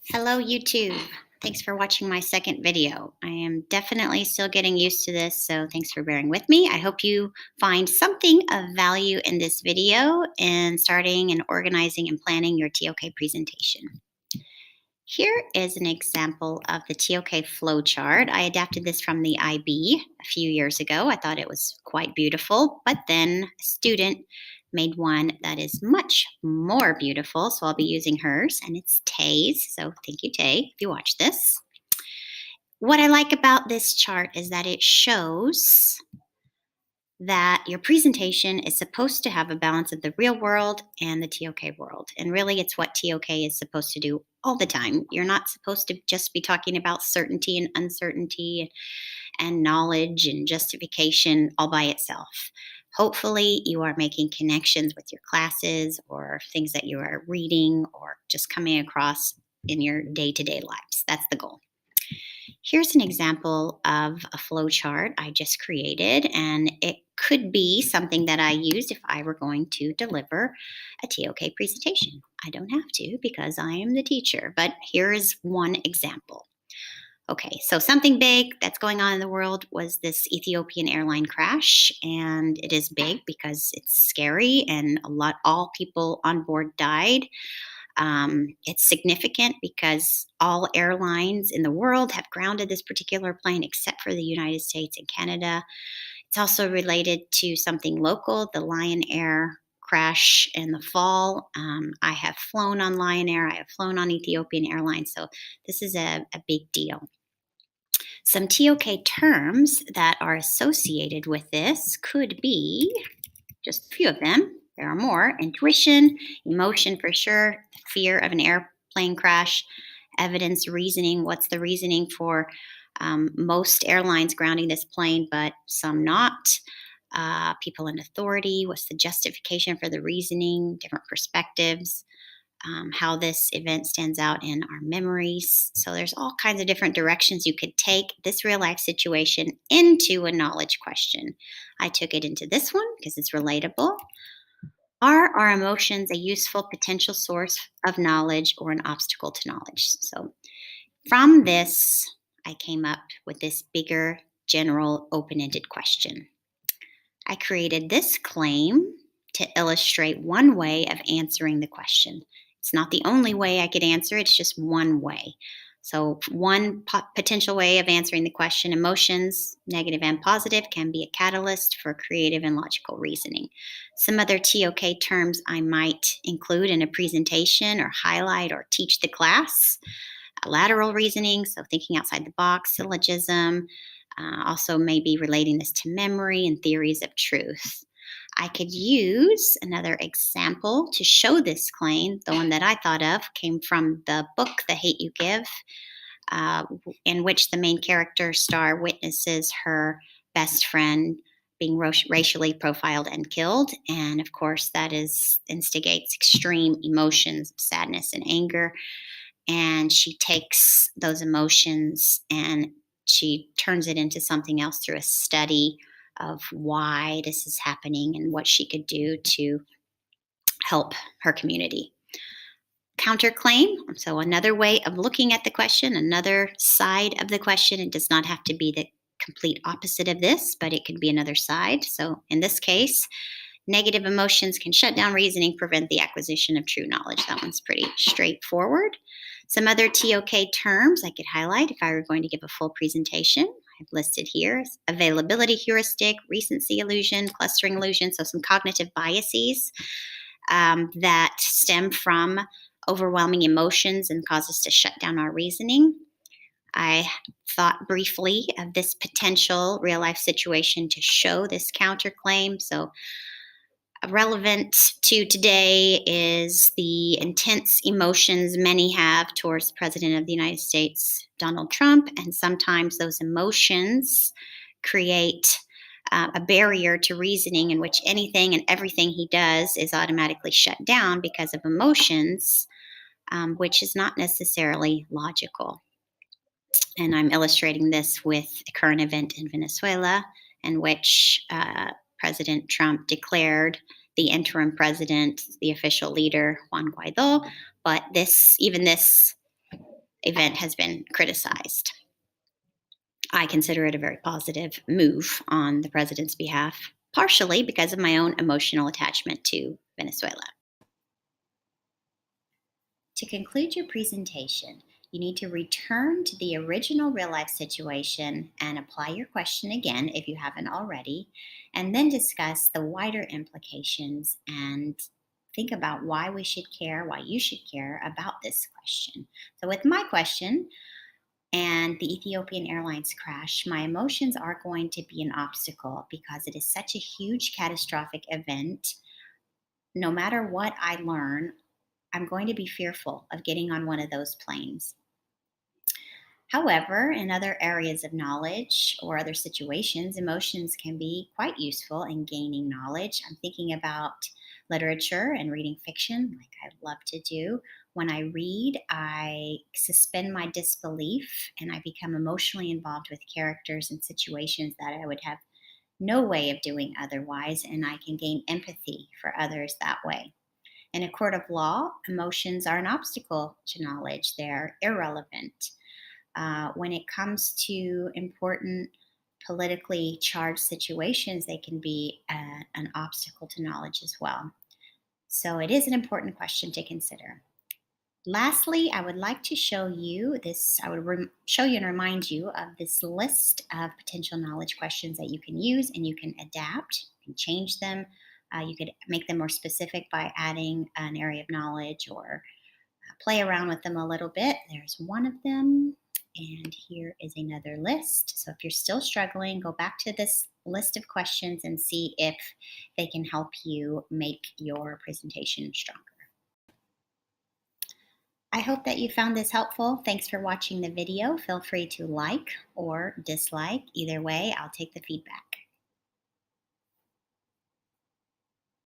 Hello, YouTube. Thanks for watching my second video. I am definitely still getting used to this, so thanks for bearing with me. I hope you find something of value in this video in starting and organizing and planning your ToK presentation. Here is an example of the ToK flowchart. I adapted this from the IB a few years ago. I thought it was quite beautiful, but then a student made one that is much more beautiful, so I'll be using hers, and it's Tay's. So thank you, Tay, if you watch this. What I like about this chart is that it shows that your presentation is supposed to have a balance of the real world and the ToK world. And really, it's what ToK is supposed to do all the time. You're not supposed to just be talking about certainty and uncertainty and knowledge and justification all by itself. Hopefully, you are making connections with your classes or things that you are reading or just coming across in your day-to-day lives. That's the goal. Here's an example of a flow chart I just created, and it could be something that I used if I were going to deliver a ToK presentation. I don't have to because I am the teacher, but here is one example. Okay, so something big that's going on in the world was this Ethiopian airline crash, and it is big because it's scary and all people on board died. It's significant because all airlines in the world have grounded this particular plane except for the United States and Canada. It's also related to something local, the Lion Air crash in the fall. I have flown on Lion Air, I have flown on Ethiopian Airlines, so this is a big deal. Some ToK terms that are associated with this could be just a few of them. There are more: intuition, emotion for sure, fear of an airplane crash, evidence, reasoning. What's the reasoning for most airlines grounding this plane, but some not? People in authority. What's the justification for the reasoning? Different perspectives. How this event stands out in our memories. So there's all kinds of different directions you could take this real life situation into a knowledge question. I took it into this one because it's relatable. Are our emotions a useful potential source of knowledge or an obstacle to knowledge? So from this, I came up with this bigger, general, open-ended question. I created this claim to illustrate one way of answering the question. It's not the only way I could answer, it's just one way. So, one potential way of answering the question: emotions, negative and positive, can be a catalyst for creative and logical reasoning. Some other ToK terms I might include in a presentation or highlight or teach the class: lateral reasoning, so thinking outside the box; syllogism, also maybe relating this to memory and theories of truth. I could use another example to show this claim. The one that I thought of came from the book The Hate U Give, in which the main character Star witnesses her best friend being racially profiled and killed. And of course, that instigates extreme emotions of sadness and anger. And she takes those emotions and she turns it into something else through a study of why this is happening and what she could do to help her community. Counterclaim, so another way of looking at the question, another side of the question. It does not have to be the complete opposite of this, but it can be another side. So in this case, negative emotions can shut down reasoning, prevent the acquisition of true knowledge. That one's pretty straightforward. Some other ToK terms I could highlight if I were going to give a full presentation. I've listed here: availability heuristic, recency illusion, clustering illusion. So some cognitive biases that stem from overwhelming emotions and cause us to shut down our reasoning. I thought briefly of this potential real life situation to show this counterclaim. So relevant to today is the intense emotions many have towards the President of the United States, Donald Trump, and sometimes those emotions create a barrier to reasoning in which anything and everything he does is automatically shut down because of emotions, which is not necessarily logical. And I'm illustrating this with a current event in Venezuela in which President Trump declared the interim president, the official leader, Juan Guaido. But this event has been criticized. I consider it a very positive move on the president's behalf, partially because of my own emotional attachment to Venezuela. To conclude your presentation, you need to return to the original real life situation and apply your question again if you haven't already, and then discuss the wider implications and think about why we should care, why you should care about this question. So, with my question and the Ethiopian Airlines crash, my emotions are going to be an obstacle because it is such a huge catastrophic event. No matter what I learn, I'm going to be fearful of getting on one of those planes. However, in other areas of knowledge or other situations, emotions can be quite useful in gaining knowledge. I'm thinking about literature and reading fiction, like I love to do. When I read, I suspend my disbelief and I become emotionally involved with characters and situations that I would have no way of doing otherwise, and I can gain empathy for others that way. In a court of law, emotions are an obstacle to knowledge, they're irrelevant. When it comes to important politically charged situations, they can be an obstacle to knowledge as well. So it is an important question to consider. Lastly, I would like to show you this. I would show you and remind you of this list of potential knowledge questions that you can use and you can adapt and change them. You could make them more specific by adding an area of knowledge or play around with them a little bit. There's one of them, and here is another list. So if you're still struggling, go back to this list of questions and see if they can help you make your presentation stronger. I hope that you found this helpful. Thanks for watching the video. Feel free to like or dislike. Either way, I'll take the feedback.